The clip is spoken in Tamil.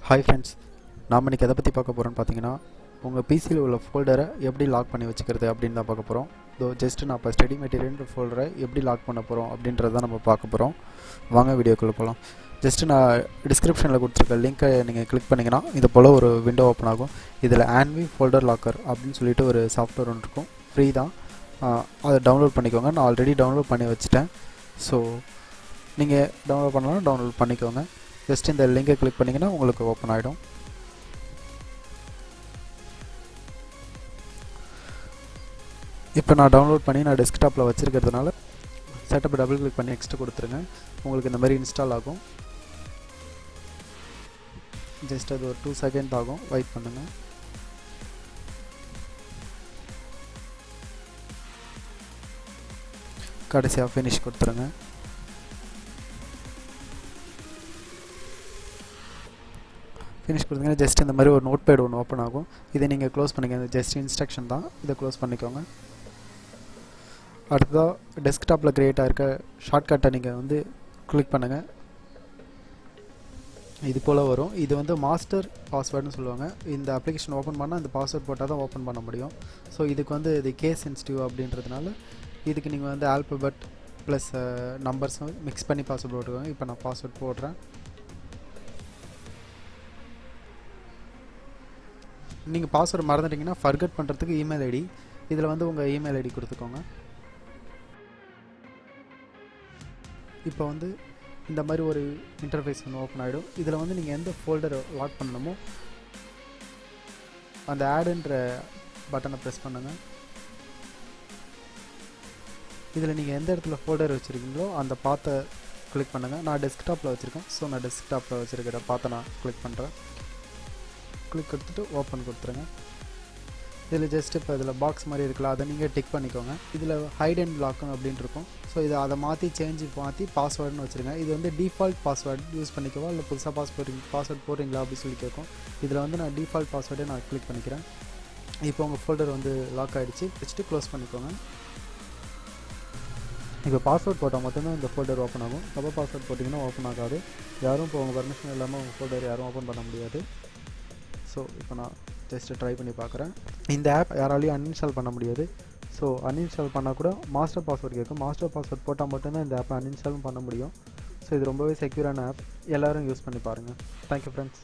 ஹாய் ஃப்ரெண்ட்ஸ், நாம் இன்றைக்கி எதை பற்றி பார்க்க போகிறோன்னு பார்த்தீங்கன்னா, உங்கள் பிசியில் உள்ள ஃபோல்டரை எப்படி லாக் பண்ணி வச்சுக்கிறது அப்படின்னு தான் பார்க்க போகிறோம். ஜஸ்ட்டு நான் இப்போ ஸ்டடி மெட்டீரியல்ன்ற ஃபோல்டரை எப்படி லாக் பண்ண போகிறோம் அப்படின்றத நம்ம பார்க்க போகிறோம். வாங்க வீடியோக்குள்ளே போகலாம். ஜஸ்ட்டு நான் டிஸ்கிரிப்ஷனில் கொடுத்துருக்க லிங்க்கை நீங்கள் கிளிக் பண்ணிங்கன்னா இது போல் ஒரு விண்டோ ஓப்பன் ஆகும். இதில் ஆன்வி ஃபோல்டர் லாக்கர் அப்படின்னு சொல்லிட்டு ஒரு சாஃப்ட்வேர் ஒன்று இருக்கும், ஃப்ரீ தான். அதை டவுன்லோட் பண்ணிக்கோங்க. நான் ஆல்ரெடி டவுன்லோட் பண்ணி வச்சுட்டேன். ஸோ நீங்கள் டவுன்லோட் பண்ணலாம், டவுன்லோட் பண்ணிக்கோங்க. ஜஸ்ட் இந்த லிங்கை கிளிக் பண்ணிங்கன்னா உங்களுக்கு ஓப்பன் ஆகிடும். இப்போ நான் டவுன்லோட் பண்ணி நான் டெஸ்க்டாப்பில் வச்சுருக்கிறதுனால செட்டப் டபுள் கிளிக் பண்ணி நெக்ஸ்ட் கொடுத்துருங்க. உங்களுக்கு இந்த மாதிரி இன்ஸ்டால் ஆகும். ஜஸ்ட் அது ஒரு 2 செகண்ட் ஆகும், வெயிட் பண்ணுங்கள். கடைசியாக ஃபினிஷ் கொடுத்துருங்க. ஃபினிஷ் கொடுத்தீங்கன்னா ஜஸ்ட் இந்த மாதிரி ஒரு நோட் பேட் ஒன்று ஓப்பன் ஆகும். இதை நீங்கள் க்ளோஸ் பண்ணிக்கோங்க. ஜஸ்ட் இன்ஸ்ட்ரக்ஷன் தான், இதை க்ளோஸ் பண்ணிக்கோங்க. அடுத்ததாக டெஸ்க்டாப்பில் க்ரியேட் ஆகிருக்க ஷார்ட்கட்டை நீங்கள் வந்து கிளிக் பண்ணுங்கள். இது போல் வரும். இது வந்து மாஸ்டர் பாஸ்வேர்டுன்னு சொல்லுவாங்க. இந்த அப்ளிகேஷன் ஓப்பன் பண்ணால் இந்த பாஸ்வேர்ட் போட்டால் தான் ஓப்பன் பண்ண முடியும். ஸோ இதுக்கு வந்து இது கேஸ் சென்சிட்டிவ் அப்படின்றதுனால இதுக்கு நீங்கள் வந்து ஆல்பபெட் ப்ளஸ் நம்பர்ஸும் மிக்ஸ் பண்ணி பாஸ்வேர்ட் போட்டுக்கோங்க. இப்போ நான் பாஸ்வேர்ட் போடுறேன். நீங்கள் பாஸ்வேர்டு மறந்துட்டிங்கன்னா ஃபர்கட் பண்ணுறதுக்கு இமெயில் ஐடி, இதில் வந்து உங்கள் இமெயில் ஐடி கொடுத்துக்கோங்க. இப்போ வந்து இந்த மாதிரி ஒரு இன்டர்ஃபேஸ் ஒன்று ஓப்பன் ஆகிடும். இதில் வந்து நீங்கள் எந்த ஃபோல்டரை லாக் பண்ணணுமோ அந்த ஆடுன்ற பட்டனை ப்ரெஸ் பண்ணுங்கள். இதில் நீங்கள் எந்த இடத்துல ஃபோல்டர் வச்சுருக்கீங்களோ அந்த பாத்தை கிளிக் பண்ணுங்கள். நான் டெஸ்க்டாப்பில் வச்சுருக்கேன், ஸோ நான் டெஸ்க்டாப்பில் வச்சுருக்கிற பாத்தை நான் கிளிக் பண்ணுறேன். கிளிக் கொடுத்துட்டு ஓப்பன் கொடுத்துருங்க. இதில் ஜஸ்ட் இப்போ இதில் பாக்ஸ் மாதிரி இருக்குல்ல, அதை நீங்கள் டிக் பண்ணிக்கோங்க. இதில் ஹைட் அண்ட் லாக்கும் அப்படின்னு இருக்கும். ஸோ இதை அதை மாற்றி மாற்றி பாஸ்வேர்டுன்னு வச்சுருங்க. இது வந்து டிஃபால்ட் பாஸ்வேர்டு யூஸ் பண்ணிக்கவா இல்லை புதுசாக பாஸ்வேர்டு போடுறீங்களா அப்படின்னு சொல்லி கேட்கும். இதில் வந்து நான் டிஃபால்ட் பாஸ்வேர்டே நான் கிளிக் பண்ணிக்கிறேன். இப்போ உங்கள் ஃபோல்டர் வந்து லாக் ஆகிடுச்சு. வச்சுட்டு க்ளோஸ் பண்ணிக்கோங்க. இப்போ பாஸ்வேர்ட் போட்டால் மட்டும்தான் இந்த ஃபோல்டர் ஓப்பன் ஆகும். தப்பாக பாஸ்வேர்ட் போட்டிங்கன்னா ஓப்பன் ஆகாது. யாரும் இப்போ உங்கள் பர்மிஷன் இல்லாமல் உங்கள் ஃபோல்டர் யாரும் ஓப்பன் பண்ண முடியாது. ஸோ இப்போ நான் ஜஸ்ட்டு ட்ரை பண்ணி பார்க்குறேன். இந்த ஆப் யாராலையும் அன்இன்ஸ்டால் பண்ண முடியாது. ஸோ அன்இன்ஸ்டால் பண்ணால் கூட மாஸ்டர் பாஸ்வேர்டு கேட்கும். மாஸ்டர் பாஸ்வேர்ட் போட்டால் மட்டும்தான் இந்த ஆப்பை அன்இன்ஸ்டாலும் பண்ண முடியும். ஸோ இது ரொம்பவே செக்யூரான ஆப். எல்லோரும் யூஸ் பண்ணி பாருங்கள். Thank you friends.